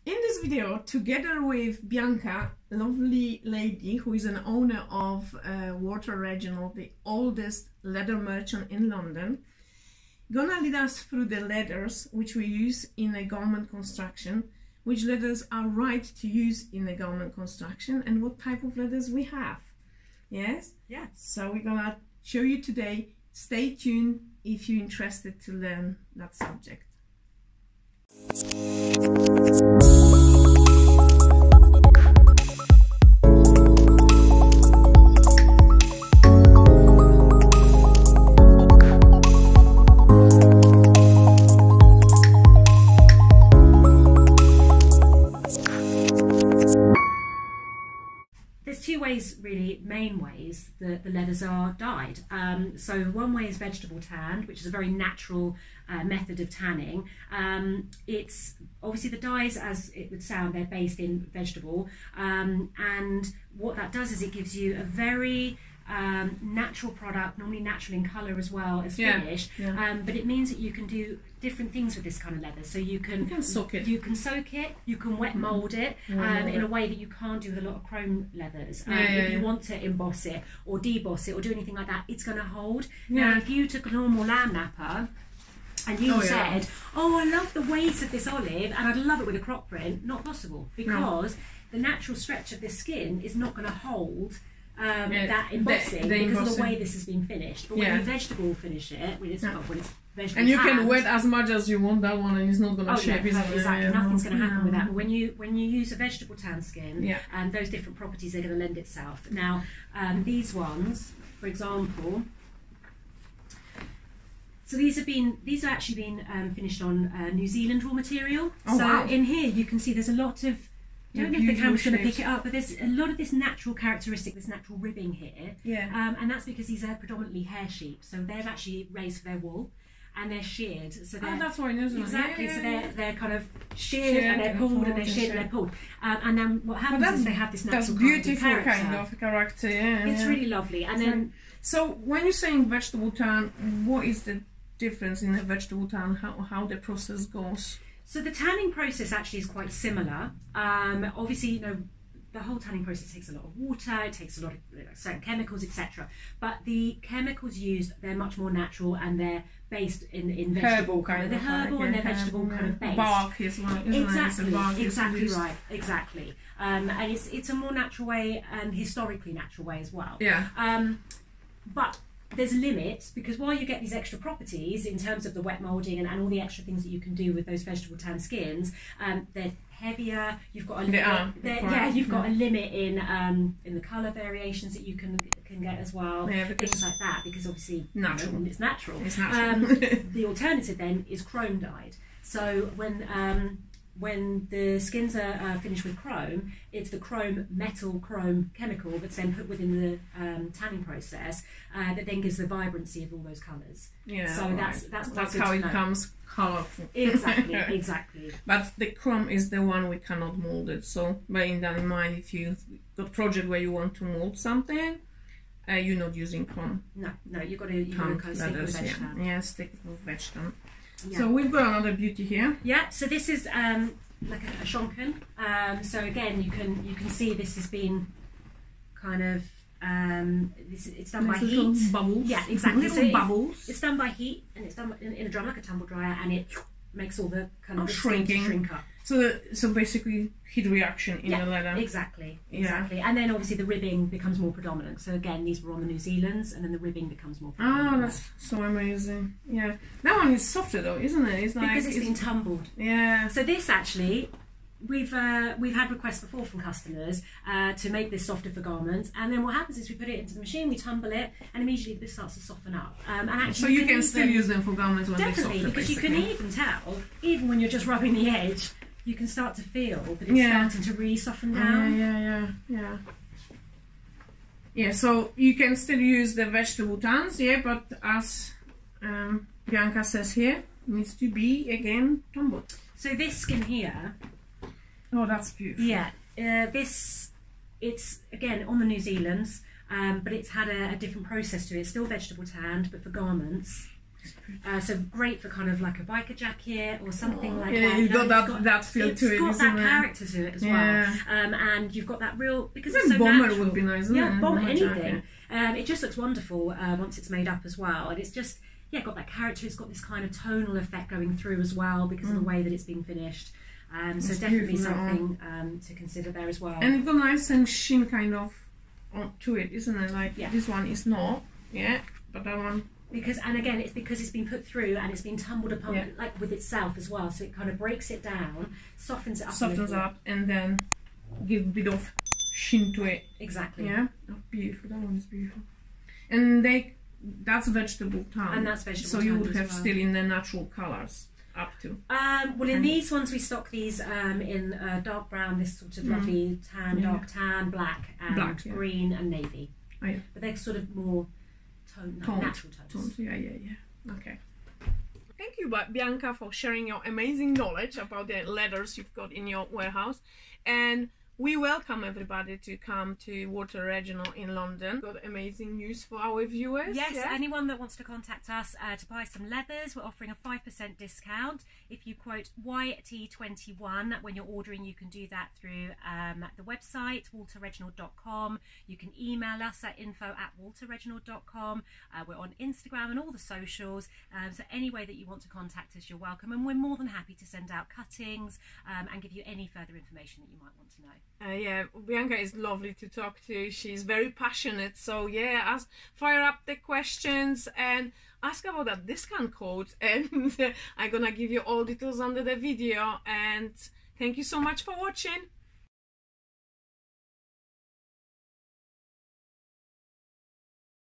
In this video, together with Bianca, a lovely lady who is an owner of Reginald, the oldest leather merchant in London, gonna lead us through the leathers which we use in a garment construction, which leathers are right to use in a garment construction, and what type of leathers we have. Yes? Yeah. So we're gonna show you today. Stay tuned if you're interested to learn that subject. There's two ways, really, main ways that the leathers are dyed. So one way is vegetable tanned, which is a very natural method of tanning. It's obviously the dyes, as it would sound, they're based in vegetable, and what that does is it gives you a very natural product, normally natural in colour as well as finish, but it means that you can do different things with this kind of leather. So you can soak it, you can wet mould it in a way that you can't do with a lot of chrome leathers. If you want to emboss it or deboss it or do anything like that, it's going to hold. Now if you took a normal lamb napper and you said, oh, I love the weight of this olive and I'd love it with a crop print, not possible, because the natural stretch of this skin is not going to hold that embossing because of the way this has been finished. But when you vegetable finish it, when it's vegetable and you can wet as much as you want that one, and it's not going to shape. Exactly, nothing's going to happen with that. But when you use a vegetable tan skin, those different properties are going to lend itself. Now, these ones, for example, so these are actually been finished on New Zealand raw material. In here you can see there's a lot of, I don't know if the camera's going to pick it up, but there's a lot of this natural characteristic, this natural ribbing here. And that's because these are predominantly hair sheep, so they've actually raised for their wool and they're sheared. So they're, that's why, isn't it? Exactly, so they're kind of sheared and they're pulled and they're sheared and they're pulled. And then what happens is they have this natural beautiful kind of character. It's really lovely. And then, so when you're saying vegetable tan, what is the difference in a vegetable tan? How the process goes? So the tanning process actually is quite similar. Obviously, you know, the whole tanning process takes a lot of water, it takes a lot of certain chemicals, etc. But the chemicals used, they're much more natural and they're based in vegetable kind of herbal and they're vegetable kind of based. Bark is like, exactly right, exactly. And it's a more natural way and historically natural way as well. But there's limits, because while you get these extra properties in terms of the wet moulding and all the extra things that you can do with those vegetable tan skins, they're heavier. You've got a limit. You've got a limit in the colour variations that you can get as well. Things like that, because obviously it's natural. The alternative then is chrome dyed. So when the skins are finished with chrome, it's the metal chrome chemical that's then put within the tanning process that then gives the vibrancy of all those colours. So that's how it becomes colourful. Exactly. But the chrome is the one we cannot mould it. So bearing that in mind, if you've got a project where you want to mould something, you're not using chrome. No, you've got to kind of stick with veg tan. Stick with veg tan. So we've got another beauty here. So this is like a shonken. So again, you can see this has been kind of it's done by heat. Bubbles. Yeah, exactly. Little bubbles. It's done by heat, and it's done in a drum like a tumble dryer, and it makes all the kind of shrinking. Shrink up. So basically heat reaction in the leather. Exactly. And then obviously the ribbing becomes more predominant. So again, these were on the New Zealands, and then the ribbing becomes more predominant. Oh, that's so amazing. Yeah, that one is softer though, isn't it? It's like, because it's been tumbled. Yeah. So this actually, we've had requests before from customers to make this softer for garments, and then what happens is we put it into the machine, we tumble it, and immediately this starts to soften up. And actually, so you can still use them for garments when they're softer. Definitely, because you can even tell, even when you're just rubbing the edge, you can start to feel that it's starting to really soften down. Yeah, so you can still use the vegetable tans, but as Bianca says here, it needs to be again tumbled. So this skin here, oh, that's beautiful. It's again on the New Zealands, but it's had a different process to it. It's still vegetable tanned, but for garments. So great for kind of like a biker jacket or something like that. You know, got that feel to it. It's got that character to it as well. And you've got that real, because it's so bomber natural. Would be nice. Bomber anything. It just looks wonderful once it's made up as well, and it's just got that character. It's got this kind of tonal effect going through as well because of the way that it's been finished. So definitely something to consider there as well. And it's got a nice and sheen kind of to it, isn't it? Like this one is not, but that one. It's because it's been put through and it's been tumbled upon like with itself as well. So it kind of breaks it down, softens it up. Softens up, and then give a bit of sheen to it. Exactly. Yeah. Oh, beautiful. That one is beautiful. And that's vegetable tan. And that's vegetable so tan. So you would have still in the natural colours. Up to? Well, in these ones we stock these in dark brown, this sort of lovely tan, dark tan, black, and green and navy. Oh, yeah. But they're sort of more natural tones. Yeah. Okay. Thank you, Bianca, for sharing your amazing knowledge about the leathers you've got in your warehouse. And we welcome everybody to come to Walter Reginald in London. Got amazing news for our viewers. Yes, anyone that wants to contact us to buy some leathers, we're offering a 5% discount. If you quote YT21 when you're ordering, you can do that through the website, walterreginald.com. You can email us at info@walterreginald.com. We're on Instagram and all the socials. So any way that you want to contact us, you're welcome. And we're more than happy to send out cuttings and give you any further information that you might want to know. Bianca is lovely to talk to. She's very passionate, so fire up the questions and ask about that discount code, and I'm gonna give you all details under the video. And thank you so much for watching.